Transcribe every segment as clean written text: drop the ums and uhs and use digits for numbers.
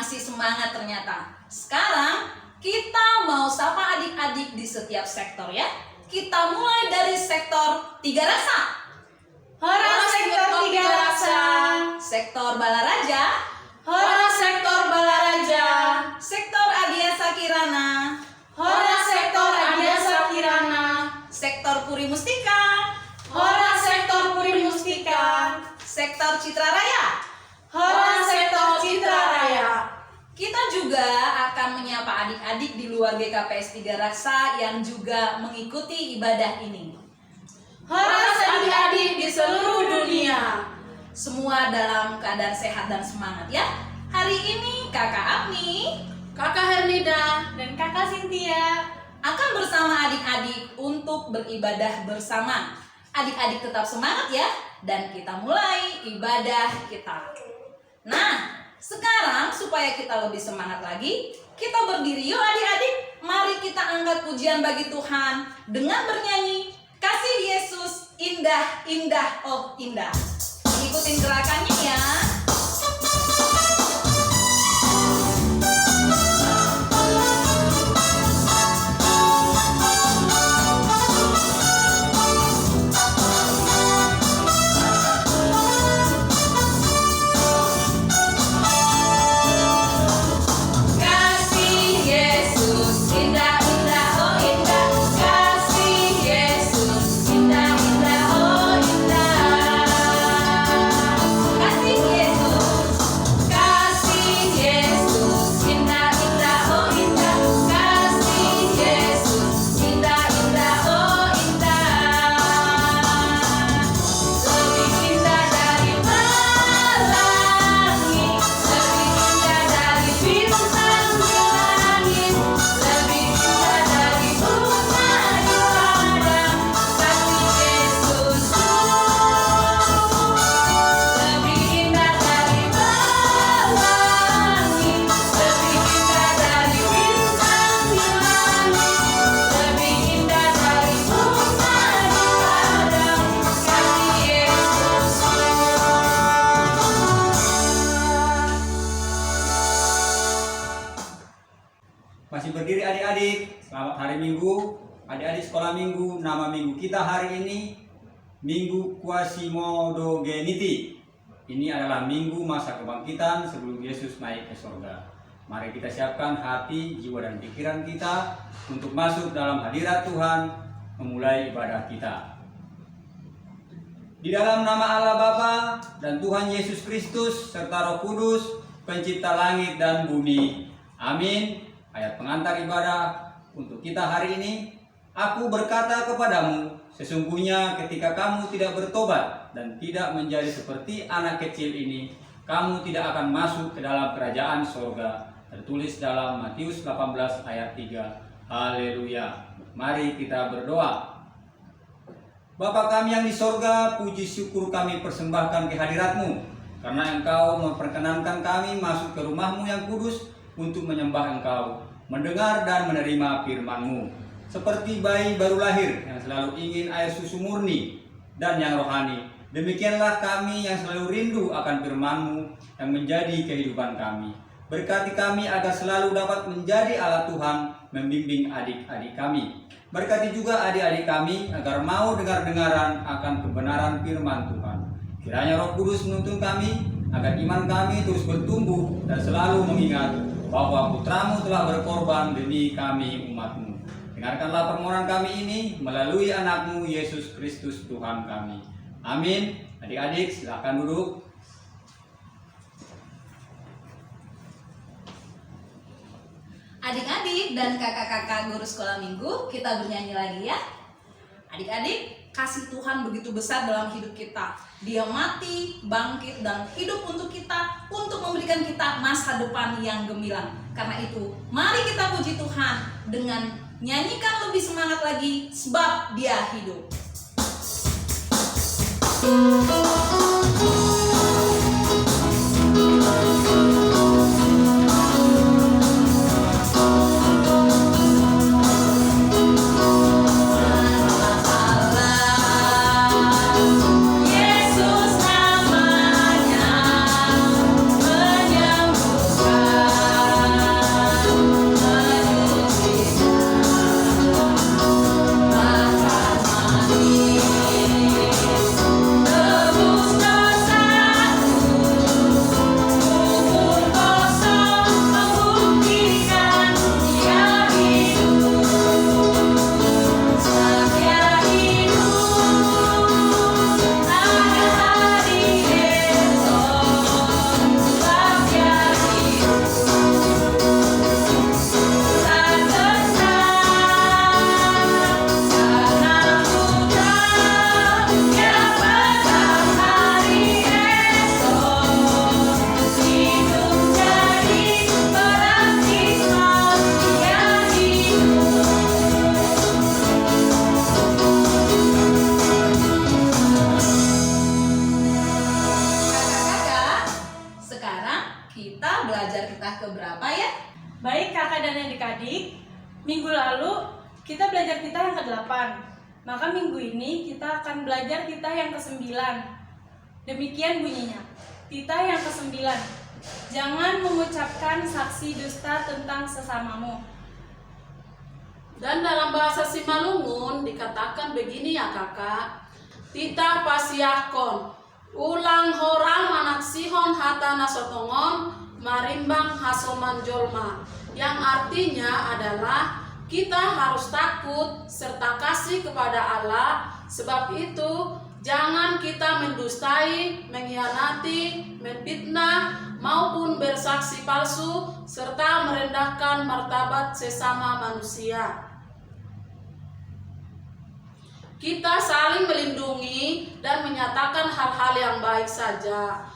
masih semangat ternyata. Sekarang kita mau sapa adik-adik di setiap sektor ya. Kita mulai dari sektor Tiga Raksa. Hora sektor Tiga Raksa. Sektor Balaraja. Hora sektor Balaraja. Sektor Adiasa Kirana. Hora sektor Adiasa Kirana. Sektor Puri Mustika. Hora sektor Puri Mustika. Sektor Citra Raya. Hora sektor Citra Raya. Kita juga akan menyapa adik-adik di luar GKPS Tiga Raksa yang juga mengikuti ibadah ini. Hora adik-adik di seluruh dunia. Semua dalam keadaan sehat dan semangat ya. Hari ini Kakak Agni, Kakak Hernida, dan Kakak Cynthia akan bersama adik-adik untuk beribadah bersama. Adik-adik tetap semangat ya. Dan kita mulai ibadah kita. Nah, sekarang supaya kita lebih semangat lagi, kita berdiri yuk adik-adik. Mari kita angkat pujian bagi Tuhan dengan bernyanyi Kasih Yesus indah, indah, oh indah. Ikutin gerakannya ya. Masih berdiri adik-adik, selamat hari Minggu. Adik-adik sekolah Minggu, nama minggu kita hari ini Minggu Quasimodogeniti. Ini adalah minggu masa kebangkitan sebelum Yesus naik ke surga. Mari kita siapkan hati, jiwa dan pikiran kita untuk masuk dalam hadirat Tuhan, memulai ibadah kita. Di dalam nama Allah Bapa dan Tuhan Yesus Kristus serta Roh Kudus, pencipta langit dan bumi. Amin. Ayat pengantar ibadah untuk kita hari ini. Aku berkata kepadamu, sesungguhnya ketika kamu tidak bertobat dan tidak menjadi seperti anak kecil ini, kamu tidak akan masuk ke dalam kerajaan surga. Tertulis dalam Matius 18 ayat 3. Haleluya. Mari kita berdoa. Bapa kami yang di sorga, puji syukur kami persembahkan ke hadirat-Mu, karena Engkau memperkenankan kami masuk ke rumah-Mu yang kudus untuk menyembah Engkau, mendengar dan menerima firman-Mu. Seperti bayi baru lahir yang selalu ingin air susu murni dan yang rohani, demikianlah kami yang selalu rindu akan firman-Mu yang menjadi kehidupan kami. Berkati kami agar selalu dapat menjadi alat Tuhan membimbing adik-adik kami. Berkati juga adik-adik kami agar mau dengar-dengaran akan kebenaran firman Tuhan. Kiranya Roh Kudus menuntun kami agar iman kami terus bertumbuh dan selalu mengingat bahwa Putramu telah berkorban demi kami umat-Mu. Dengarkanlah permohonan kami ini melalui anak-Mu Yesus Kristus Tuhan kami. Amin. Adik-adik silakan duduk. Adik-adik dan kakak-kakak guru sekolah minggu, kita bernyanyi lagi ya. Adik-adik, kasih Tuhan begitu besar dalam hidup kita. Dia mati, bangkit, dan hidup untuk kita, untuk memberikan kita masa depan yang gemilang. Karena itu, mari kita puji Tuhan dengan nyanyikan lebih semangat lagi, sebab Dia hidup. Yesus namanya menyembuhkan. berapa ya? Baik kakak dan adik-adik, minggu lalu kita belajar titah yang ke-8. Maka minggu ini kita akan belajar titah yang ke-9. Demikian bunyinya. Titah yang ke-9. Jangan mengucapkan saksi dusta tentang sesamamu. Dan dalam bahasa Simalungun dikatakan begini ya kakak. Titah pasiakon, ulang horang manaksihon hatana sotongon, marimbang hasoman jolma. Yang artinya adalah kita harus takut serta kasih kepada Allah. Sebab itu jangan kita mendustai, mengkhianati, menfitnah, maupun bersaksi palsu, serta merendahkan martabat sesama manusia. Kita saling melindungi dan menyatakan hal-hal yang baik saja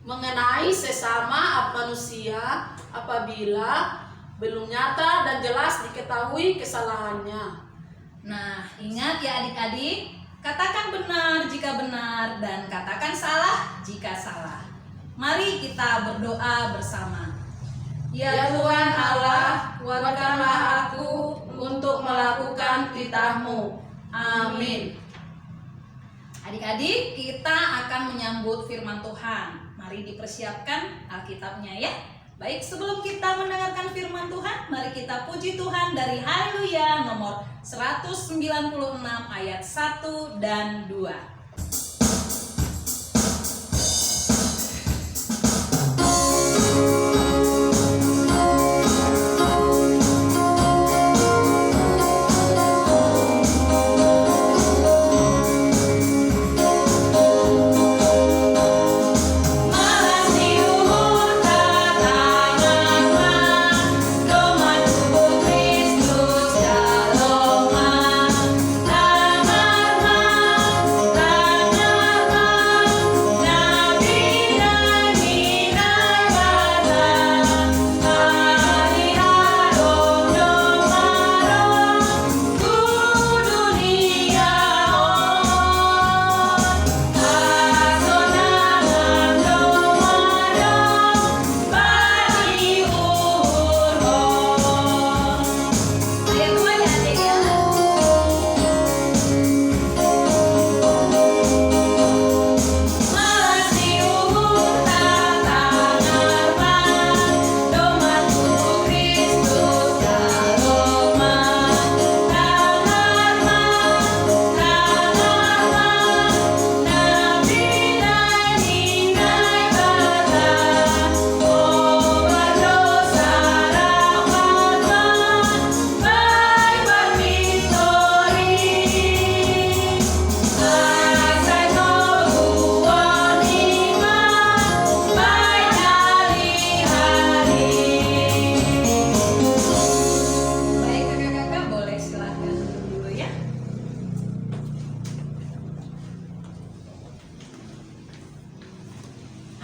mengenai sesama manusia apabila belum nyata dan jelas diketahui kesalahannya. Nah, ingat ya adik-adik, katakan benar jika benar dan katakan salah jika salah. Mari kita berdoa bersama. Ya Tuhan Allah, kuatkanlah aku untuk melakukan titah-Mu. Amin. Adik-adik, kita akan menyambut firman Tuhan. Mari dipersiapkan Alkitabnya ya. Baik, sebelum kita mendengarkan firman Tuhan, mari kita puji Tuhan dari Haleluya nomor 196 ayat 1 dan 2.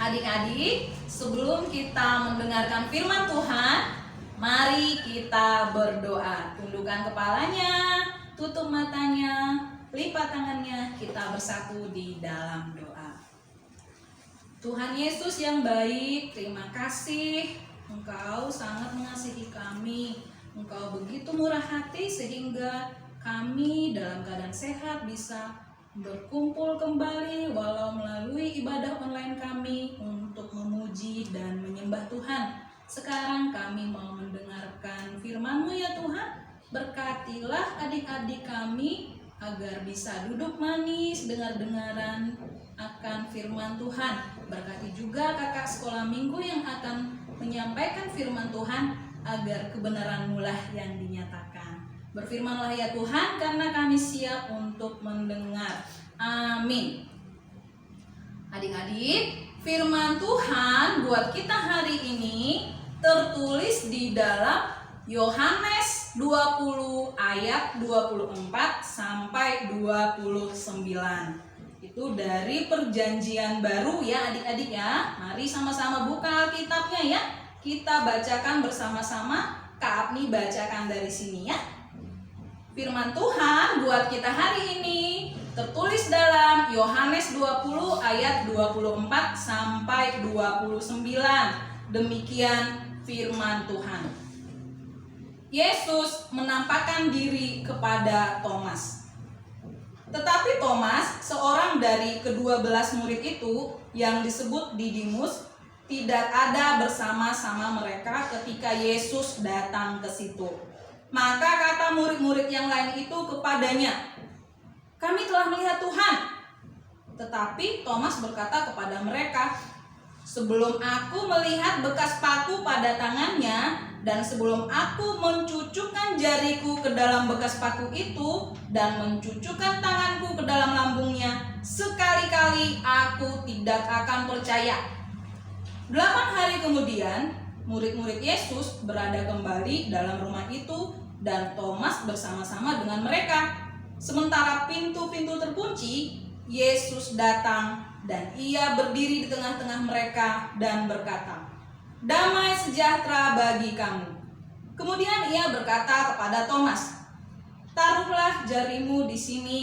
Adik-adik, sebelum kita mendengarkan firman Tuhan, mari kita berdoa. Tundukkan kepalanya, tutup matanya, lipat tangannya, kita bersatu di dalam doa. Tuhan Yesus yang baik, terima kasih. Engkau sangat mengasihi kami. Engkau begitu murah hati sehingga kami dalam keadaan sehat bisa berkumpul kembali walau melalui ibadah online kami untuk memuji dan menyembah Tuhan. Sekarang kami mau mendengarkan firman-Mu ya Tuhan. Berkatilah adik-adik kami agar bisa duduk manis dengar-dengaran akan firman Tuhan. Berkati juga kakak sekolah minggu yang akan menyampaikan firman Tuhan agar kebenaran-Mu lah yang dinyatakan. Berfirmanlah ya Tuhan, karena kami siap untuk mendengar. Amin. Adik-adik, firman Tuhan buat kita hari ini tertulis di dalam Yohanes 20 ayat 24 sampai 29. Itu dari Perjanjian Baru ya adik-adik ya. Mari sama-sama buka Alkitabnya ya. Kita bacakan bersama-sama. Kak Apni bacakan dari sini ya. Firman Tuhan buat kita hari ini tertulis dalam Yohanes 20 ayat 24 sampai 29. Demikian firman Tuhan. Yesus menampakkan diri kepada Thomas. Tetapi Thomas, seorang dari ke-12 murid itu yang disebut Didimus, tidak ada bersama-sama mereka ketika Yesus datang ke situ. Maka kata murid-murid yang lain itu kepadanya, "Kami telah melihat Tuhan." Tetapi Thomas berkata kepada mereka, "Sebelum aku melihat bekas paku pada tangannya, dan sebelum aku mencucukkan jariku ke dalam bekas paku itu, dan mencucukkan tanganku ke dalam lambungnya, sekali-kali aku tidak akan percaya." 8 hari kemudian, murid-murid Yesus berada kembali dalam rumah itu, dan Thomas bersama-sama dengan mereka. Sementara pintu-pintu terkunci, Yesus datang dan ia berdiri di tengah-tengah mereka dan berkata, "Damai sejahtera bagi kamu." Kemudian ia berkata kepada Thomas, "Taruhlah jarimu di sini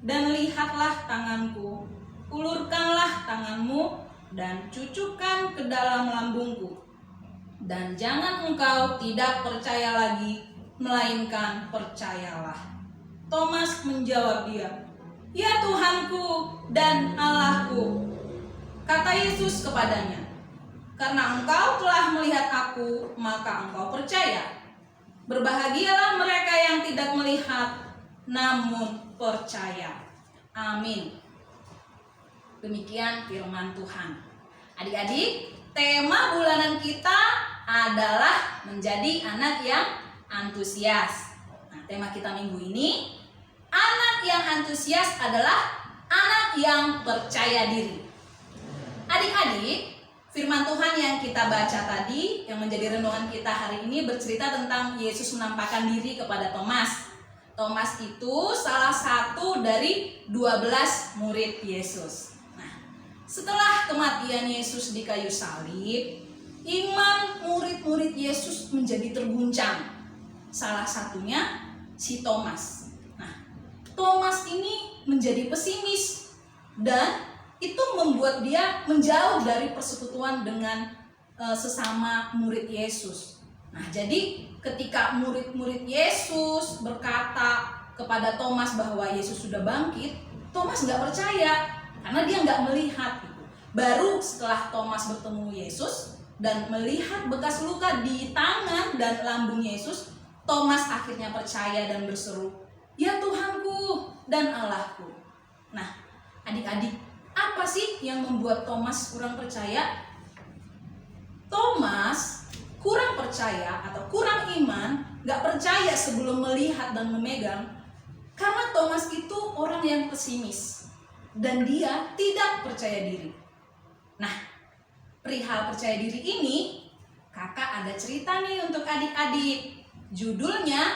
dan lihatlah tanganku. Ulurkanlah tanganmu dan cucukkan ke dalam lambungku. Dan jangan engkau tidak percaya lagi, melainkan percayalah." Thomas menjawab dia, "Ya Tuhanku dan Allahku." Kata Yesus kepadanya, "Karena engkau telah melihat aku, maka engkau percaya. Berbahagialah mereka yang tidak melihat, namun percaya." Amin. Demikian firman Tuhan. Adik-adik, tema bulanan kita adalah menjadi anak yang antusias. Nah, tema kita minggu ini, anak yang antusias adalah anak yang percaya diri. Adik-adik, firman Tuhan yang kita baca tadi, yang menjadi renungan kita hari ini bercerita tentang Yesus menampakkan diri kepada Thomas. Thomas itu salah satu dari 12 murid Yesus. Setelah kematian Yesus di kayu salib, iman murid-murid Yesus menjadi terguncang. Salah satunya si Thomas. Nah, Thomas ini menjadi pesimis dan itu membuat dia menjauh dari persekutuan dengan sesama murid Yesus. Nah, jadi ketika murid-murid Yesus berkata kepada Thomas bahwa Yesus sudah bangkit, Thomas nggak percaya. Karena dia nggak melihat itu. Baru setelah Thomas bertemu Yesus dan melihat bekas luka di tangan dan lambung Yesus, Thomas akhirnya percaya dan berseru, "Ya Tuhanku dan Allahku." Nah, adik-adik, apa sih yang membuat Thomas kurang percaya? Thomas kurang percaya atau kurang iman, nggak percaya sebelum melihat dan memegang, karena Thomas itu orang yang pesimis. Dan dia tidak percaya diri. Nah, perihal percaya diri ini, kakak ada cerita nih untuk adik-adik. Judulnya,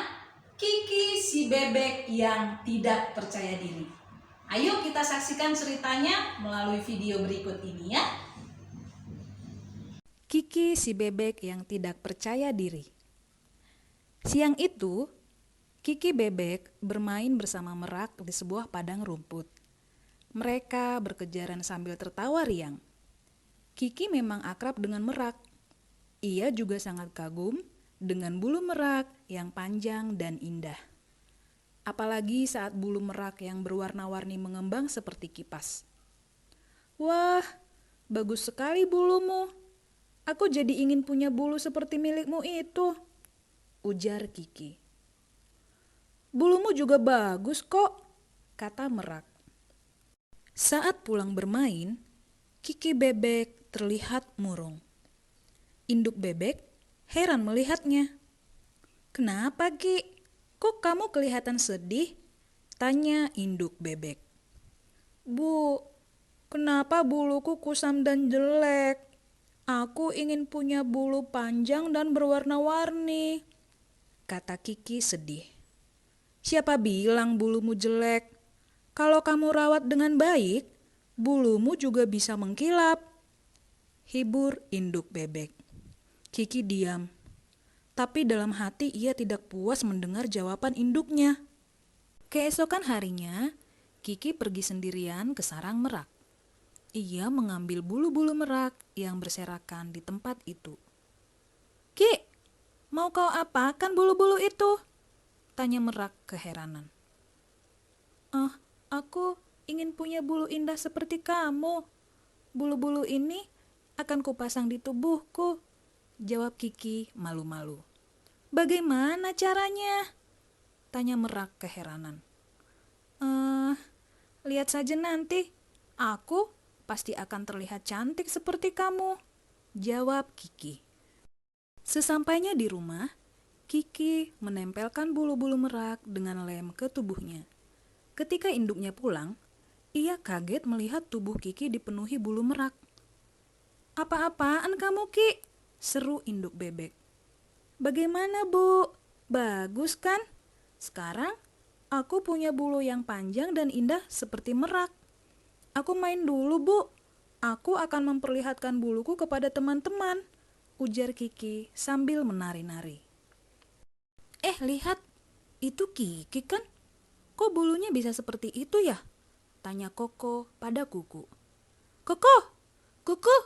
Kiki si bebek yang tidak percaya diri. Ayo kita saksikan ceritanya melalui video berikut ini ya. Kiki si bebek yang tidak percaya diri. Siang itu, Kiki bebek bermain bersama Merak di sebuah padang rumput. Mereka berkejaran sambil tertawa riang. Kiki memang akrab dengan Merak. Ia juga sangat kagum dengan bulu Merak yang panjang dan indah. Apalagi saat bulu Merak yang berwarna-warni mengembang seperti kipas. "Wah, bagus sekali bulumu. Aku jadi ingin punya bulu seperti milikmu itu," ujar Kiki. "Bulumu juga bagus kok," kata Merak. Saat pulang bermain, Kiki bebek terlihat murung. Induk bebek heran melihatnya. "Kenapa, Ki? Kok kamu kelihatan sedih?" tanya induk bebek. "Bu, kenapa buluku kusam dan jelek? Aku ingin punya bulu panjang dan berwarna-warni," kata Kiki sedih. "Siapa bilang bulumu jelek? Kalau kamu rawat dengan baik, bulumu juga bisa mengkilap," hibur induk bebek. Kiki diam, tapi dalam hati ia tidak puas mendengar jawaban induknya. Keesokan harinya, Kiki pergi sendirian ke sarang Merak. Ia mengambil bulu-bulu Merak yang berserakan di tempat itu. Mau kau apakan bulu-bulu itu? Tanya Merak keheranan. Aku ingin punya bulu indah seperti kamu. Bulu-bulu ini akan kupasang di tubuhku, jawab Kiki malu-malu. Bagaimana caranya? Tanya Merak keheranan. Lihat saja nanti. Aku pasti akan terlihat cantik seperti kamu, jawab Kiki. Sesampainya di rumah, Kiki menempelkan bulu-bulu merak dengan lem ke tubuhnya. Ketika induknya pulang, ia kaget melihat tubuh Kiki dipenuhi bulu merak. Apa-apaan kamu, Ki? Seru induk bebek. Bagaimana, Bu? Bagus kan? Sekarang aku punya bulu yang panjang dan indah seperti merak. Aku main dulu, Bu. Aku akan memperlihatkan buluku kepada teman-teman, ujar Kiki sambil menari-nari. Lihat, itu Kiki kan? Kok bulunya bisa seperti itu ya? Tanya Koko pada Kuku. Koko, Kuku,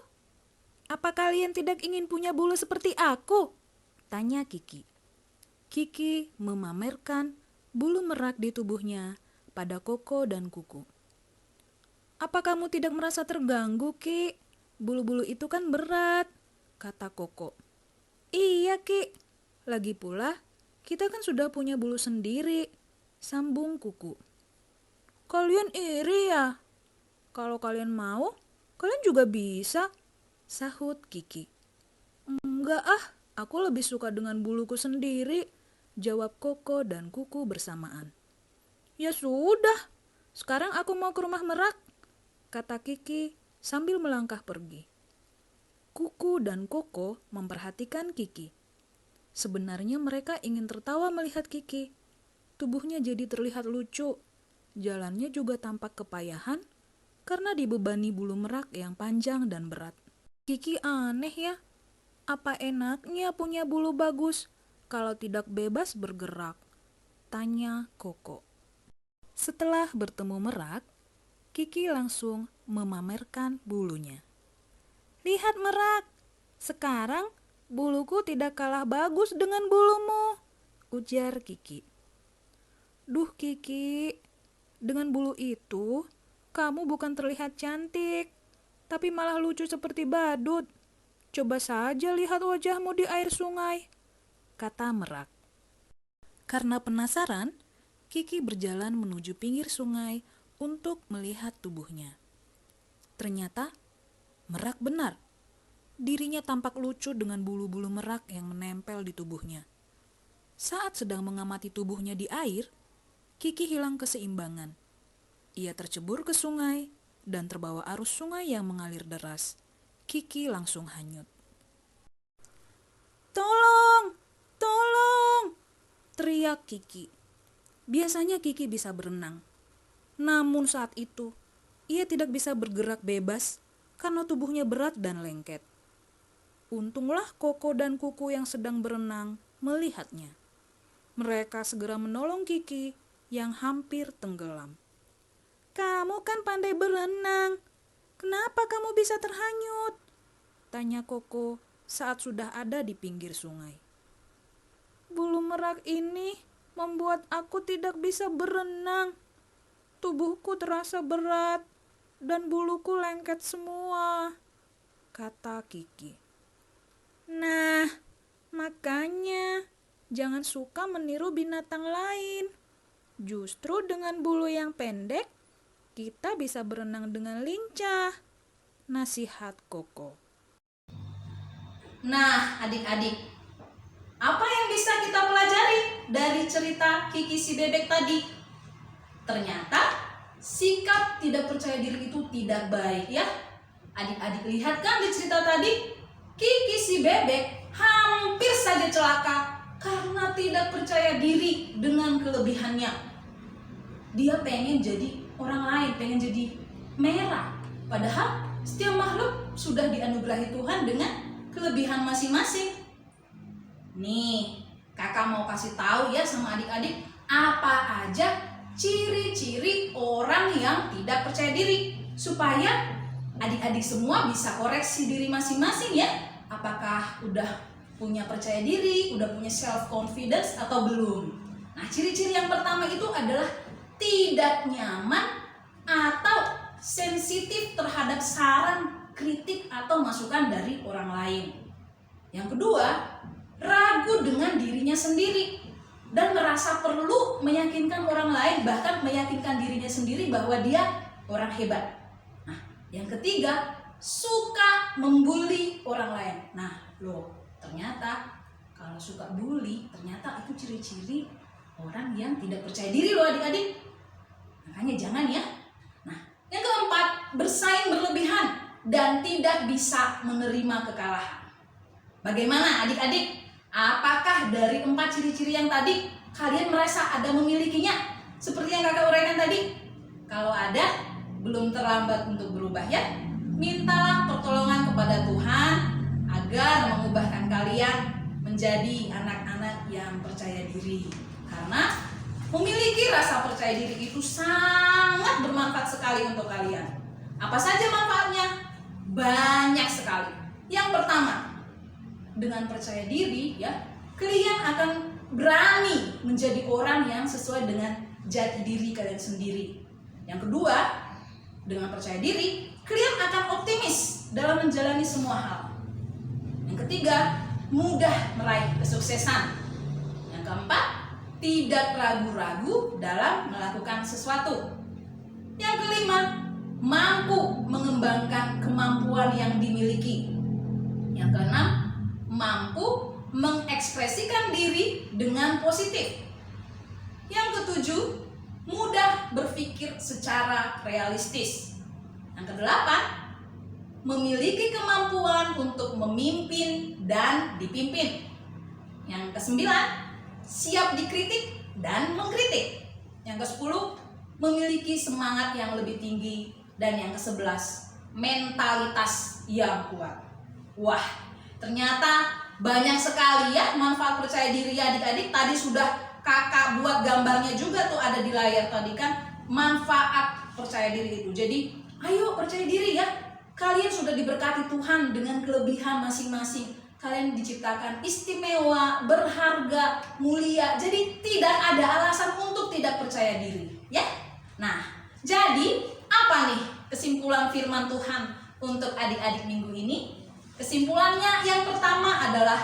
apa kalian tidak ingin punya bulu seperti aku? Tanya Kiki. Kiki memamerkan bulu merak di tubuhnya pada Koko dan Kuku. Apa kamu tidak merasa terganggu, Ki? Bulu-bulu itu kan berat, kata Koko. Iya, Ki. Lagi pula, kita kan sudah punya bulu sendiri, sambung Kuku. Kalian iri ya? Kalau kalian mau, kalian juga bisa, sahut Kiki. Enggak aku lebih suka dengan buluku sendiri, jawab Koko dan Kuku bersamaan. Ya sudah, sekarang aku mau ke rumah Merak, kata Kiki sambil melangkah pergi. Kuku dan Koko memperhatikan Kiki. Sebenarnya mereka ingin tertawa melihat Kiki. Tubuhnya jadi terlihat lucu. Jalannya juga tampak kepayahan karena dibebani bulu merak yang panjang dan berat. Kiki aneh ya. Apa enaknya punya bulu bagus kalau tidak bebas bergerak? Tanya Koko. Setelah bertemu Merak, Kiki langsung memamerkan bulunya. Lihat Merak, sekarang buluku tidak kalah bagus dengan bulumu, ujar Kiki. Duh Kiki, dengan bulu itu kamu bukan terlihat cantik, tapi malah lucu seperti badut. Coba saja lihat wajahmu di air sungai, kata Merak. Karena penasaran, Kiki berjalan menuju pinggir sungai untuk melihat tubuhnya. Ternyata Merak benar. Dirinya tampak lucu dengan bulu-bulu merak yang menempel di tubuhnya. Saat sedang mengamati tubuhnya di air, Kiki hilang keseimbangan. Ia tercebur ke sungai dan terbawa arus sungai yang mengalir deras. Kiki langsung hanyut. Tolong! Tolong! Teriak Kiki. Biasanya Kiki bisa berenang. Namun saat itu, ia tidak bisa bergerak bebas karena tubuhnya berat dan lengket. Untunglah Koko dan Kuku yang sedang berenang melihatnya. Mereka segera menolong Kiki yang hampir tenggelam. Kamu kan pandai berenang. Kenapa kamu bisa terhanyut? Tanya Koko saat sudah ada di pinggir sungai. Bulu merak ini membuat aku tidak bisa berenang. Tubuhku terasa berat dan buluku lengket semua, kata Kiki. Nah, makanya jangan suka meniru binatang lain. Justru dengan bulu yang pendek, kita bisa berenang dengan lincah, nasihat Koko. Nah, adik-adik, apa yang bisa kita pelajari dari cerita Kiki si bebek tadi? Ternyata sikap tidak percaya diri itu tidak baik ya. Adik-adik lihat kan di cerita tadi, Kiki si bebek hampir saja celaka karena tidak percaya diri dengan kelebihannya. Dia pengen jadi orang lain, pengen jadi merah. Padahal setiap makhluk sudah dianugerahi Tuhan dengan kelebihan masing-masing. Nih, kakak mau kasih tahu ya sama adik-adik apa aja ciri-ciri orang yang tidak percaya diri, supaya adik-adik semua bisa koreksi diri masing-masing ya. Apakah udah punya percaya diri, udah punya self confidence atau belum? Nah, ciri-ciri yang pertama itu adalah tidak nyaman atau sensitif terhadap saran, kritik atau masukan dari orang lain. Yang kedua, ragu dengan dirinya sendiri dan merasa perlu meyakinkan orang lain, bahkan meyakinkan dirinya sendiri bahwa dia orang hebat. Nah, yang ketiga, suka membuli orang lain. Nah, ternyata kalau suka bully, ternyata itu ciri-ciri orang yang tidak percaya diri loh adik-adik. Makanya jangan ya. Nah, yang keempat, bersaing berlebihan dan tidak bisa menerima kekalahan. Bagaimana adik-adik? Apakah dari 4 ciri-ciri yang tadi kalian merasa ada memilikinya? Seperti yang kakak uraikan tadi. Kalau ada, belum terlambat untuk berubah ya. Mintalah pertolongan kepada Tuhan agar mengubahkan kalian menjadi anak-anak yang percaya diri. Karena memiliki rasa percaya diri itu sangat bermanfaat sekali untuk kalian. Apa saja manfaatnya? Banyak sekali. Yang pertama, dengan percaya diri ya, kalian akan berani menjadi orang yang sesuai dengan jati diri kalian sendiri. Yang kedua, dengan percaya diri, kalian akan optimis dalam menjalani semua hal. Yang ketiga, mudah meraih kesuksesan. Yang keempat, tidak ragu-ragu dalam melakukan sesuatu. Yang kelima, mampu mengembangkan kemampuan yang dimiliki. Yang keenam, mampu mengekspresikan diri dengan positif. Yang ketujuh, mudah berpikir secara realistis. Yang kedelapan, memiliki kemampuan untuk memimpin dan dipimpin. Yang kesembilan, siap dikritik dan mengkritik. Yang kesepuluh, memiliki semangat yang lebih tinggi. Dan yang kesebelas, mentalitas yang kuat. Wah, ternyata banyak sekali ya manfaat percaya diri ya adik-adik. Tadi sudah kakak buat gambarnya juga tuh ada di layar tadi kan, manfaat percaya diri itu. Jadi ayo percaya diri ya. Kalian sudah diberkati Tuhan dengan kelebihan masing-masing. Kalian diciptakan istimewa, berharga, mulia. Jadi tidak ada alasan untuk tidak percaya diri ya. Nah, jadi apa nih kesimpulan firman Tuhan untuk adik-adik minggu ini? Kesimpulannya yang pertama adalah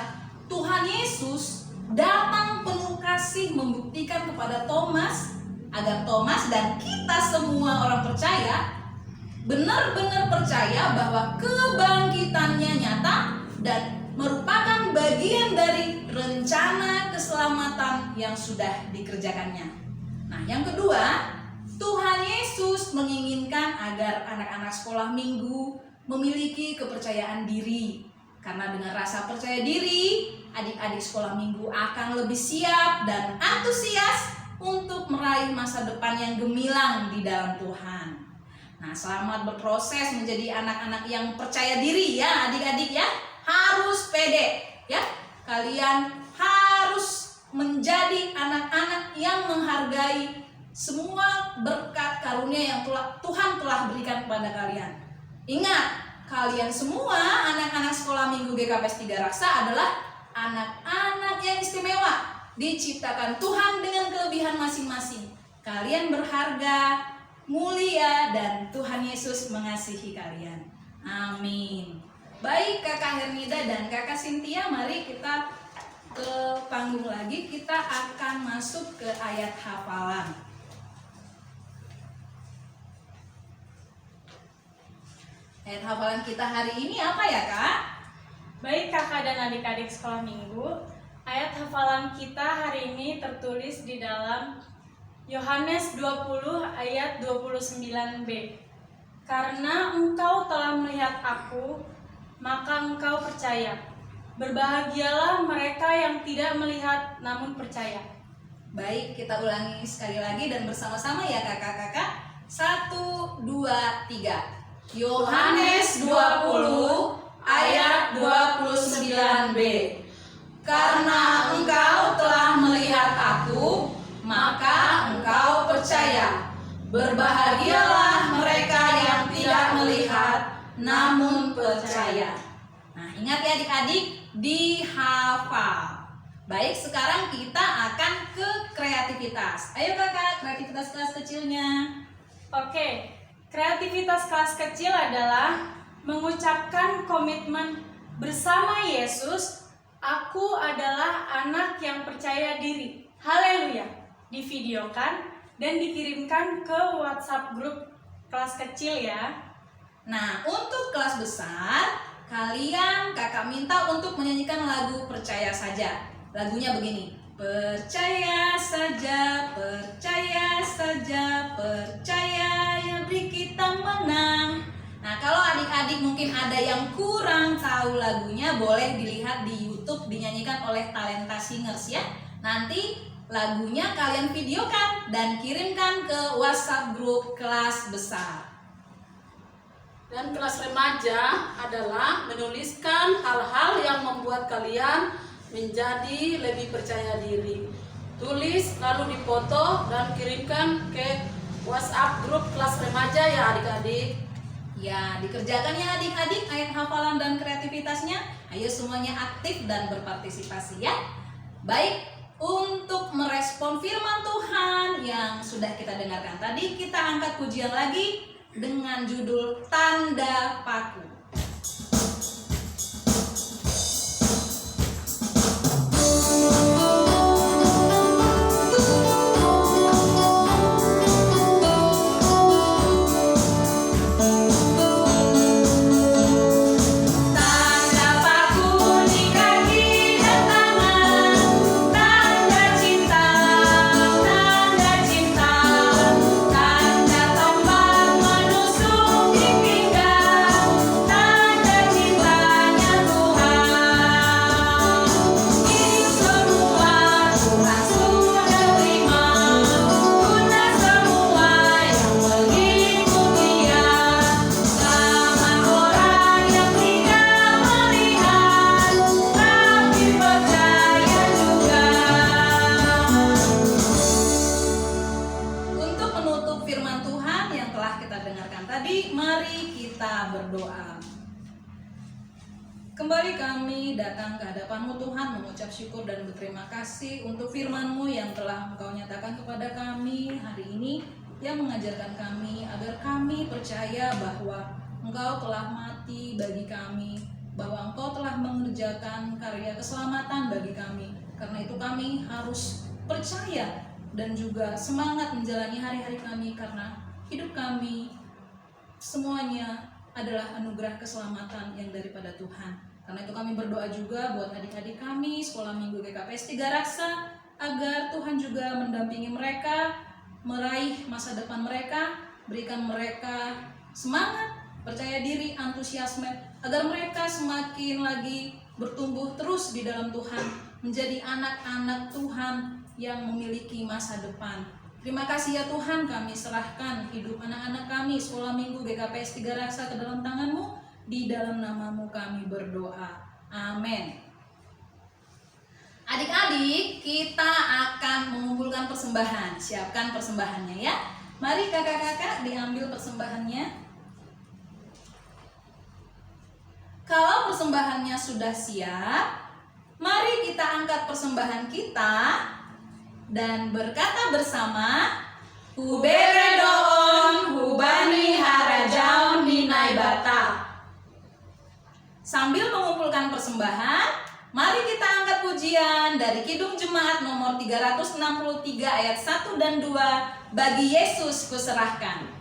Tuhan Yesus datang penuh kasih membuktikan kepada Thomas agar Thomas dan kita semua orang percaya benar-benar percaya bahwa kebangkitannya nyata dan merupakan bagian dari rencana keselamatan yang sudah dikerjakannya. Nah, yang kedua, Tuhan Yesus menginginkan agar anak-anak sekolah minggu memiliki kepercayaan diri. Karena dengan rasa percaya diri, adik-adik sekolah minggu akan lebih siap dan antusias untuk meraih masa depan yang gemilang di dalam Tuhan. Nah, selamat berproses menjadi anak-anak yang percaya diri ya adik-adik ya. Harus pede ya. Kalian harus menjadi anak-anak yang menghargai semua berkat karunia yang Tuhan telah berikan kepada kalian. Ingat, kalian semua anak-anak sekolah minggu GKPS 3 Raksa adalah anak-anak yang istimewa, diciptakan Tuhan dengan kelebihan masing-masing. Kalian berharga, mulia, dan Tuhan Yesus mengasihi kalian. Amin. Baik Kakak Hernida dan Kakak Cynthia, mari kita ke panggung lagi. Kita akan masuk ke ayat hafalan. Ayat hafalan kita hari ini apa ya Kak? Baik kakak dan adik-adik sekolah minggu, ayat hafalan kita hari ini tertulis di dalam Yohanes 20 ayat 29b. Karena engkau telah melihat aku, maka engkau percaya. Berbahagialah mereka yang tidak melihat namun percaya. Baik, kita ulangi sekali lagi dan bersama-sama ya kakak-kakak. 1, 2, 3. Yohanes 20 ayat 29b. Karena engkau telah melihat aku, maka engkau percaya. Berbahagialah mereka yang tidak melihat namun percaya. Nah, ingat ya adik-adik, dihafal. Baik, sekarang kita akan ke kreativitas. Ayo kakak, kreativitas kelas kecilnya. Oke, kreativitas kelas kecil adalah mengucapkan komitmen bersama Yesus. Aku adalah anak yang percaya diri. Haleluya. Divideokan dan dikirimkan ke WhatsApp grup kelas kecil ya. Nah, untuk kelas besar, kalian kakak minta untuk menyanyikan lagu Percaya Saja. Lagunya begini. Percaya saja, percaya saja, percaya ya beri kita menang. Nah, kalau adik-adik mungkin ada yang kurang tahu lagunya, boleh dilihat di YouTube dinyanyikan oleh Talenta Singers ya. Nanti lagunya kalian videokan dan kirimkan ke WhatsApp grup kelas besar. Dan kelas remaja adalah menuliskan hal-hal yang membuat kalian menjadi lebih percaya diri. Tulis lalu dipoto dan kirimkan ke WhatsApp grup kelas remaja ya adik-adik. Ya, dikerjakan ya adik-adik ayat hafalan dan kreativitasnya. Ayo semuanya aktif dan berpartisipasi ya. Baik, untuk merespon firman Tuhan yang sudah kita dengarkan tadi, kita angkat pujian lagi dengan judul Tanda Paku. Kembali kami datang ke hadapan-Mu Tuhan, mengucap syukur dan berterima kasih untuk firman-Mu yang telah Engkau nyatakan kepada kami hari ini, yang mengajarkan kami agar kami percaya bahwa Engkau telah mati bagi kami, bahwa Engkau telah mengerjakan karya keselamatan bagi kami. Karena itu kami harus percaya dan juga semangat menjalani hari-hari kami, karena hidup kami semuanya adalah anugerah keselamatan yang daripada Tuhan. Karena itu kami berdoa juga buat adik-adik kami Sekolah Minggu GKPS 3 Raksa, agar Tuhan juga mendampingi mereka, meraih masa depan mereka, berikan mereka semangat, percaya diri, antusiasme, agar mereka semakin lagi bertumbuh terus di dalam Tuhan, menjadi anak-anak Tuhan yang memiliki masa depan. Terima kasih ya Tuhan, kami serahkan hidup anak-anak kami Sekolah Minggu GKPS 3 Raksa ke dalam tangan-Mu. Di dalam nama-Mu kami berdoa. Amin. Adik-adik, kita akan mengumpulkan persembahan. Siapkan persembahannya ya. Mari kakak-kakak diambil persembahannya. Kalau persembahannya sudah siap, mari kita angkat persembahan kita dan berkata bersama, Huberedoon hubani harajaon ninai bata. Sambil mengumpulkan persembahan, mari kita angkat pujian dari Kidung Jemaat nomor 363 ayat 1 dan 2, Bagi Yesus Kuserahkan.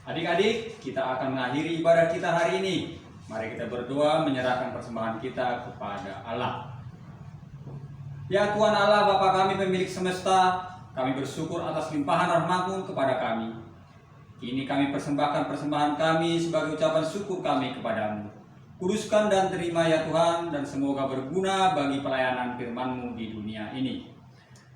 Adik-adik, kita akan mengakhiri ibadah kita hari ini. Mari kita berdoa menyerahkan persembahan kita kepada Allah. Ya Tuhan Allah, Bapa kami pemilik semesta, kami bersyukur atas limpahan rahmat-Mu kepada kami. Kini kami persembahkan persembahan kami sebagai ucapan syukur kami kepadamu. Kuduskan dan terima ya Tuhan, dan semoga berguna bagi pelayanan firman-Mu di dunia ini.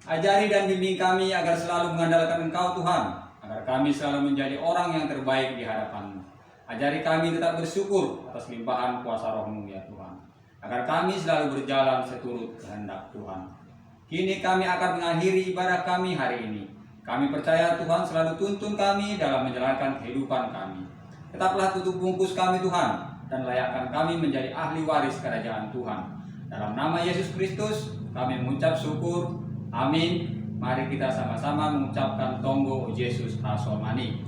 Ajari dan bimbing kami agar selalu mengandalkan Engkau Tuhan, agar kami selalu menjadi orang yang terbaik di hadapan-Mu. Ajari kami tetap bersyukur atas limpahan kuasa Roh-Mu ya Tuhan, agar kami selalu berjalan seturut kehendak Tuhan. Kini kami akan mengakhiri ibadah kami hari ini. Kami percaya Tuhan selalu tuntun kami dalam menjalankan kehidupan kami. Tetaplah tutup bungkus kami Tuhan, dan layakkan kami menjadi ahli waris kerajaan Tuhan. Dalam nama Yesus Kristus kami mengucap syukur. Amin. Mari kita sama-sama mengucapkan tonggo O Yesus Hasomani.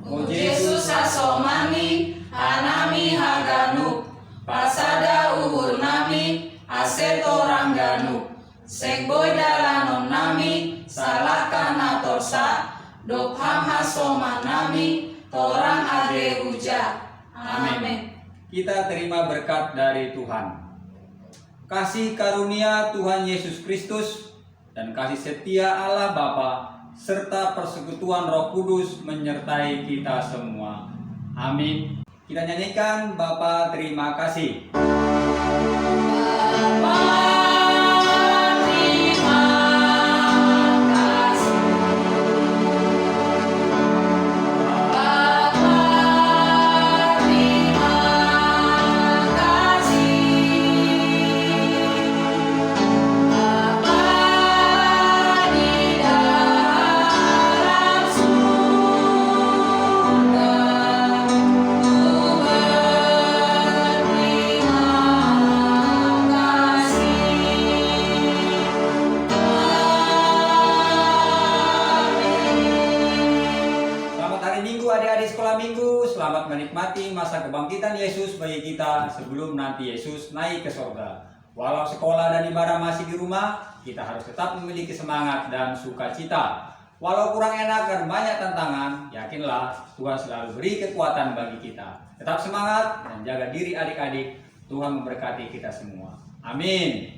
O Yesus Hasomani, anami haganu, pasada uhur nami, aseto rangganu, segboy dalanon nami, salakana torsa, dopham hasomanami, torang ade uja. Amin. Kita terima berkat dari Tuhan. Kasih karunia Tuhan Yesus Kristus dan kasih setia Allah Bapa serta persekutuan Roh Kudus menyertai kita semua. Amin. Kita nyanyikan Bapa terima kasih. Adik-adik sekolah minggu, selamat menikmati masa kebangkitan Yesus bagi kita sebelum nanti Yesus naik ke surga. Walau sekolah dan ibadah masih di rumah, kita harus tetap memiliki semangat dan sukacita. Walau kurang enak dan banyak tantangan, yakinlah Tuhan selalu beri kekuatan bagi kita. Tetap semangat dan jaga diri adik-adik. Tuhan memberkati kita semua. Amin.